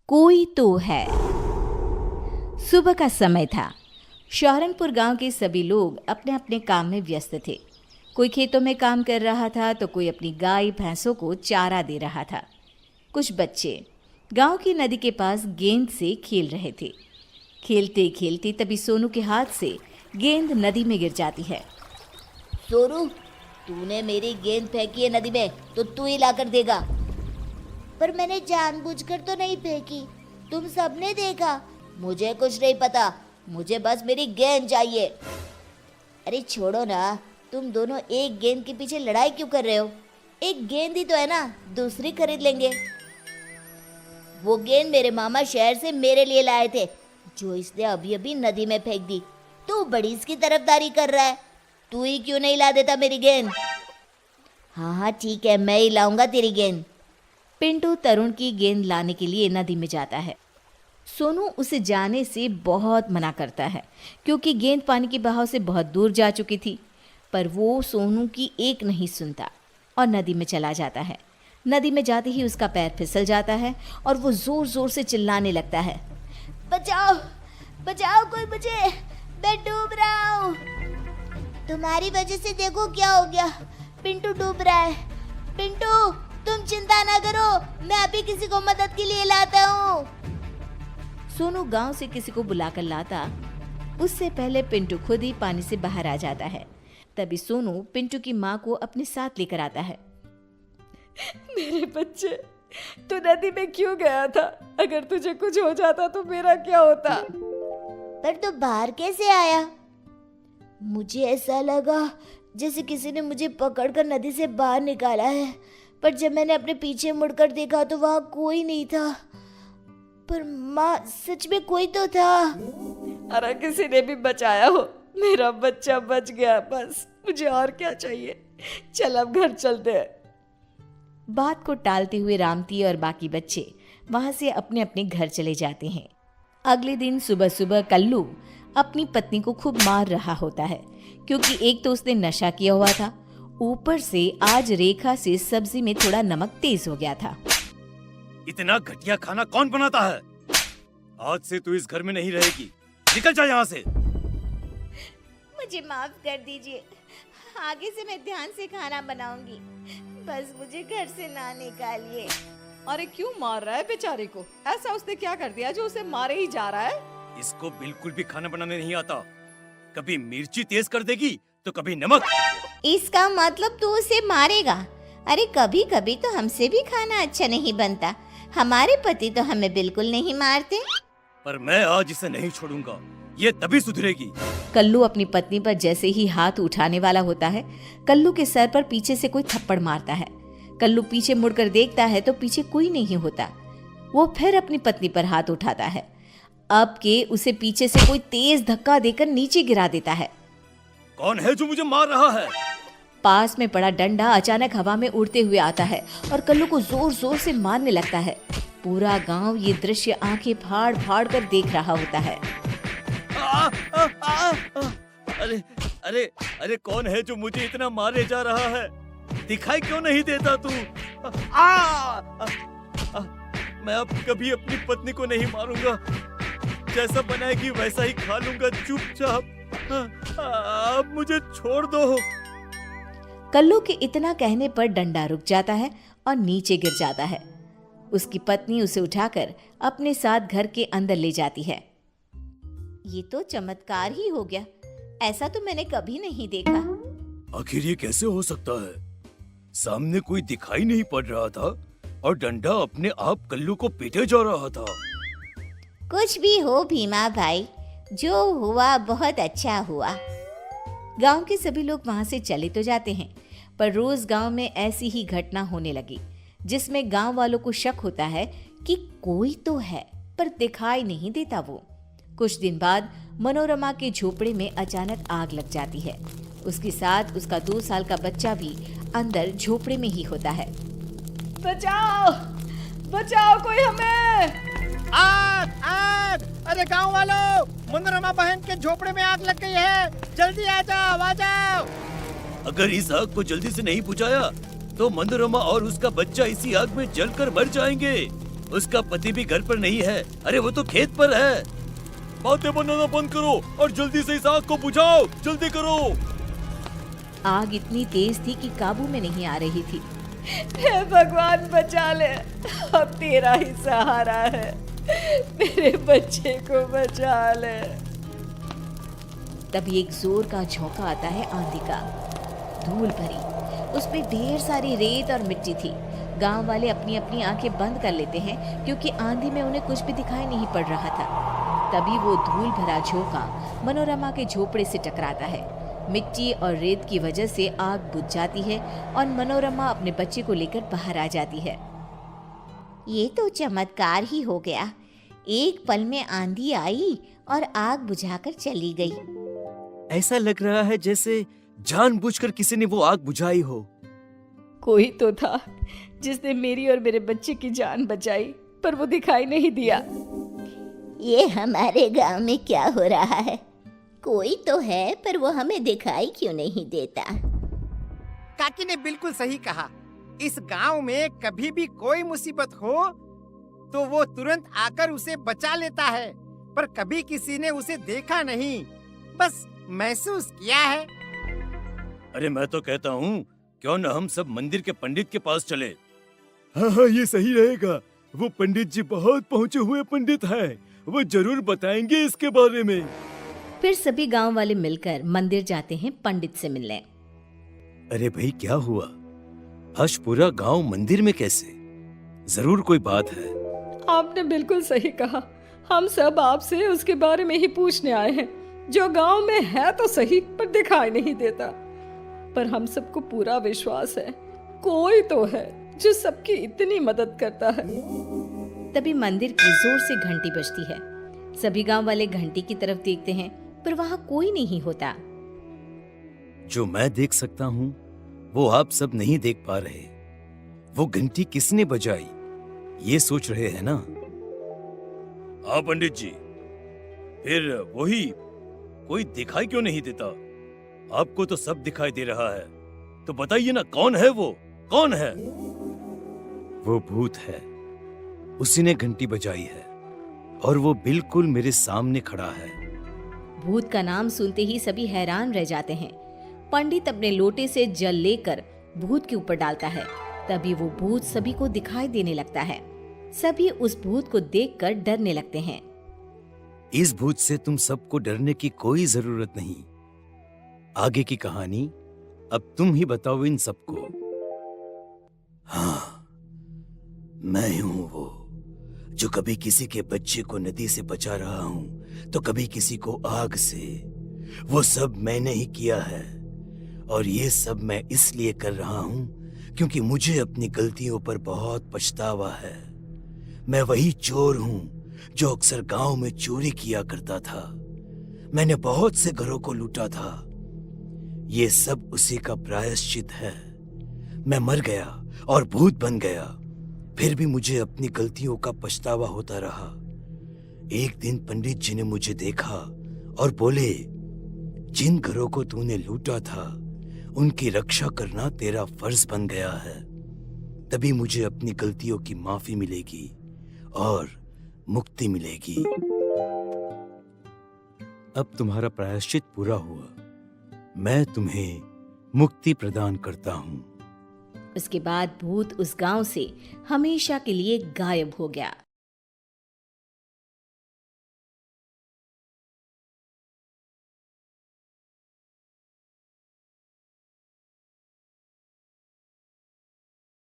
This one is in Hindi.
कोई तो है। सुबह का समय था। शौहरनपुर गांव के सभी लोग अपने अपने काम में व्यस्त थे। कोई खेतों में काम कर रहा था तो कोई अपनी गाय भैंसों को चारा दे रहा था। कुछ बच्चे गांव की नदी के पास गेंद से खेल रहे थे। खेलते खेलते तभी सोनू के हाथ से गेंद नदी में गिर जाती है। सोनू, तूने मेरी गेंद फेंकी है नदी में तो तू ही लाकर देगा। पर मैंने जानबूझकर तो नहीं फेंकी, तुम सबने देखा। मुझे कुछ नहीं पता, मुझे बस मेरी गेंद चाहिए। अरे छोड़ो ना, तुम दोनों एक गेंद के पीछे लड़ाई क्यों कर रहे हो? एक गेंद ही तो है ना, दूसरी खरीद लेंगे। वो गेंद मेरे मामा शहर से मेरे लिए लाए थे, जो इसने अभी अभी नदी में फेंक दी। तू बड़ी इसकी तरफदारी कर रहा है, तू ही क्यों नहीं ला देता मेरी गेंद? हाँ ठीक है, मैं ही लाऊंगा तेरी गेंद। पिंटू तरुण की गेंद लाने के लिए नदी में जाता है। सोनू उसे जाने से बहुत मना करता है क्योंकि गेंद पानी के बहाव से बहुत दूर जा चुकी थी, पर वो सोनू की एक नहीं सुनता और नदी में चला जाता है। नदी में जाते ही उसका पैर फिसल जाता है और वो जोर जोर से चिल्लाने लगता है, बचाओ बचाओ, कोई मुझे, मैं डूब रहा हूँ। तुम्हारी वजह से देखो क्या हो गया, पिंटू डूब रहा है। पिंटू, तुम चिंता ना करो, मैं अभी किसी को मदद के लिए लाता हूँ। सोनू गांव से किसी को बुलाकर लाता, उससे पहले पिंटू खुद ही पानी से बाहर आ जाता है। तभी सोनू पिंटू की माँ को अपने साथ लेकर आता है। मेरे बच्चे, तू नदी में क्यों गया था? अगर तुझे कुछ हो जाता तो मेरा क्या होता? पर तू बाहर कैसे आया? मुझे ऐसा लगा जैसे किसी ने मुझे पकड़कर नदी से बाहर निकाला है, पर जब मैंने अपने पीछे मुड़कर देखा तो वहां कोई नहीं था। पर माँ, सच में कोई तो था। अरे किसी ने भी बचाया हो, मेरा बच्चा बच गया, बस मुझे और क्या चाहिए। चल अब घर चलते हैं। बात को टालते हुए रामती और बाकी बच्चे वहां से अपने अपने घर चले जाते हैं। अगले दिन सुबह सुबह कल्लू अपनी पत्नी को खूब मार रहा होता है क्योंकि एक तो उसने नशा किया हुआ था, ऊपर से आज रेखा से सब्जी में थोड़ा नमक तेज हो गया था। इतना घटिया खाना कौन बनाता है? आज से तू इस घर में नहीं रहेगी, निकल जा यहाँ से। मुझे माफ कर दीजिए, आगे से मैं ध्यान से खाना बनाऊंगी, बस मुझे घर से ना निकालिए। अरे क्यों मार रहा है बेचारे को? ऐसा उसने क्या कर दिया जो उसे मारे ही जा रहा है? इसको बिल्कुल भी खाना बनाने नहीं आता, कभी मिर्ची तेज कर देगी तो कभी नमक। इसका मतलब तू उसे मारेगा? अरे कभी कभी तो हमसे भी खाना अच्छा नहीं बनता, हमारे पति तो हमें बिल्कुल नहीं मारते। पर मैं आज इसे नहीं छोड़ूंगा, ये तभी सुधरेगी। कल्लू अपनी पत्नी पर जैसे ही हाथ उठाने वाला होता है, कल्लू के सर पर पीछे से कोई थप्पड़ मारता है। कल्लू पीछे मुड़कर देखता है तो पीछे कोई नहीं होता। वो फिर अपनी पत्नी पर हाथ उठाता है, अब के उसे पीछे से कोई तेज धक्का देकर नीचे गिरा देता है। कौन है जो मुझे मार रहा है? पास में पड़ा डंडा अचानक हवा में उड़ते हुए आता है और कल्लू को जोर जोर से मारने लगता है। पूरा गांव ये दृश्य आंखें फाड़ फाड़ कर देख रहा होता है। अरे अरे अरे, कौन है जो मुझे इतना मारे जा रहा है? दिखाई क्यों नहीं देता तू? मैं अब कभी अपनी पत्नी को नहीं मारूंगा, जैसा बनाएगी वैसा ही खा लूंगा चुपचाप। अब मुझे छोड़ दो। कल्लू के इतना कहने पर डंडा रुक जाता है और नीचे गिर जाता है। उसकी पत्नी उसे उठाकर अपने साथ घर के अंदर ले जाती है। ये तो चमत्कार ही हो गया, ऐसा तो मैंने कभी नहीं देखा। आखिर ये कैसे हो सकता है? सामने कोई दिखाई नहीं पड़ रहा था और डंडा अपने आप कल्लू को पीटे जा रहा था। कुछ भी हो भीमा भाई, जो हुआ बहुत अच्छा हुआ। गांव के सभी लोग वहां से चले तो जाते हैं, पर रोज गांव में ऐसी ही घटना होने लगी जिसमें गांव वालों को शक होता है कि कोई तो है पर दिखाई नहीं देता वो। कुछ दिन बाद मनोरमा के झोपड़े में अचानक आग लग जाती है। उसके साथ उसका 2 साल का बच्चा भी अंदर झोपड़े में ही होता है। बचाओ बचाओ, कोई हमें! आग आग! अरे गांव वालों, मनोरमा बहन के झोपड़े में आग लग गई है, जल्दी आ जाओ। अगर इस आग को जल्दी से नहीं बुझाया तो मनोरमा और उसका बच्चा इसी आग में जलकर मर जाएंगे। उसका पति भी घर पर नहीं है। अरे वो तो खेत पर है। बातें बनाना बंद करो और जल्दी से इस आग को बुझाओ, जल्दी करो। आग इतनी तेज थी कि काबू में नहीं आ रही थी। हे भगवान बचा ले, अब तेरा ही सहारा है, मेरे बच्चे को बचा ले। तभी एक जोर का झोंका आता है आंधी का, धूल भरी, उसमें ढेर सारी रेत और मिट्टी थी। गांव वाले अपनी अपनी आंखें बंद कर लेते हैं क्योंकि आंधी में उन्हें कुछ भी दिखाई नहीं पड़ रहा था। तभी वो धूल भरा झोंका मनोरमा के झोपड़े से टकराता है। मिट्टी और रेत की वजह से आग बुझ जाती है और मनोरमा अपने बच्चे को लेकर बाहर आ जाती है। ये तो चमत्कार ही हो गया। एक पल में आंधी आई और आग बुझाकर चली गई। ऐसा लग रहा है जैसे जानबूझकर किसी ने वो आग बुझाई हो। कोई तो था जिसने मेरी और मेरे बच्चे की जान बचाई, पर वो दिखाई नहीं दिया। ये हमारे गांव में क्या हो रहा है? कोई तो है पर वो हमें दिखाई क्यों नहीं देता? काकी ने बिल्कुल सही कहा। इस गांव में कभी भी कोई मुसीबत हो तो वो तुरंत आकर उसे बचा लेता है, पर कभी किसी ने उसे देखा नहीं, बस महसूस किया है। अरे मैं तो कहता हूँ क्यों न हम सब मंदिर के पंडित के पास चले। हाँ हाँ, ये सही रहेगा। वो पंडित जी बहुत पहुँचे हुए पंडित हैं, वो जरूर बताएंगे इसके बारे में। फिर सभी गांव वाले मिलकर मंदिर जाते हैं पंडित से मिलने। अरे भाई क्या हुआ? आज पूरा गांव मंदिर में कैसे? जरूर कोई बात है। आपने बिल्कुल सही कहा, हम सब आपसे उसके बारे में ही पूछने आए हैं, जो गांव में है तो सही पर दिखाई नहीं देता। पर हम सबको पूरा विश्वास है कोई तो है जो सबकी इतनी मदद करता है। तभी मंदिर की जोर से घंटी बजती है। सभी गांव वाले घंटी की तरफ देखते हैं पर वहां कोई नहीं होता। जो मैं देख सकता हूँ वो आप सब नहीं देख पा रहे। वो घंटी किसने बजाई ये सोच रहे हैं ना? हाँ पंडित जी, फिर वही कोई दिखाई क्यों नहीं देता? आपको तो सब दिखाई दे रहा है, तो बताइए ना कौन है वो? कौन है? वो भूत है, उसी ने घंटी बजाई है और वो बिल्कुल मेरे सामने खड़ा है। भूत का नाम सुनते ही सभी हैरान रह जाते हैं। पंडित अपने लोटे से जल लेकर भूत के ऊपर डालता है। तभी वो भूत सभी को दिखाई देने लगता है। सभी उस भूत को देखकर डरने लगते हैं। इस भूत से तुम सबको डरने की कोई जरूरत नहीं। आगे की कहानी अब तुम ही बताओ इन सबको। हाँ, मैं हूं वो जो कभी किसी के बच्चे को नदी से बचा रहा हूं तो कभी किसी को आग से। वो सब मैंने ही किया है और ये सब मैं इसलिए कर रहा हूं क्योंकि मुझे अपनी गलतियों पर बहुत पछतावा है। मैं वही चोर हूं जो अक्सर गांव में चोरी किया करता था। मैंने बहुत से घरों को लूटा था। ये सब उसी का प्रायश्चित है। मैं मर गया और भूत बन गया, फिर भी मुझे अपनी गलतियों का पछतावा होता रहा। एक दिन पंडित जी ने मुझे देखा और बोले, जिन घरों को तूने लूटा था उनकी रक्षा करना तेरा फर्ज बन गया है। तभी मुझे अपनी गलतियों की माफी मिलेगी और मुक्ति मिलेगी। अब तुम्हारा प्रायश्चित पूरा हुआ। मैं तुम्हें मुक्ति प्रदान करता हूँ। उसके बाद भूत उस गांव से हमेशा के लिए गायब हो गया।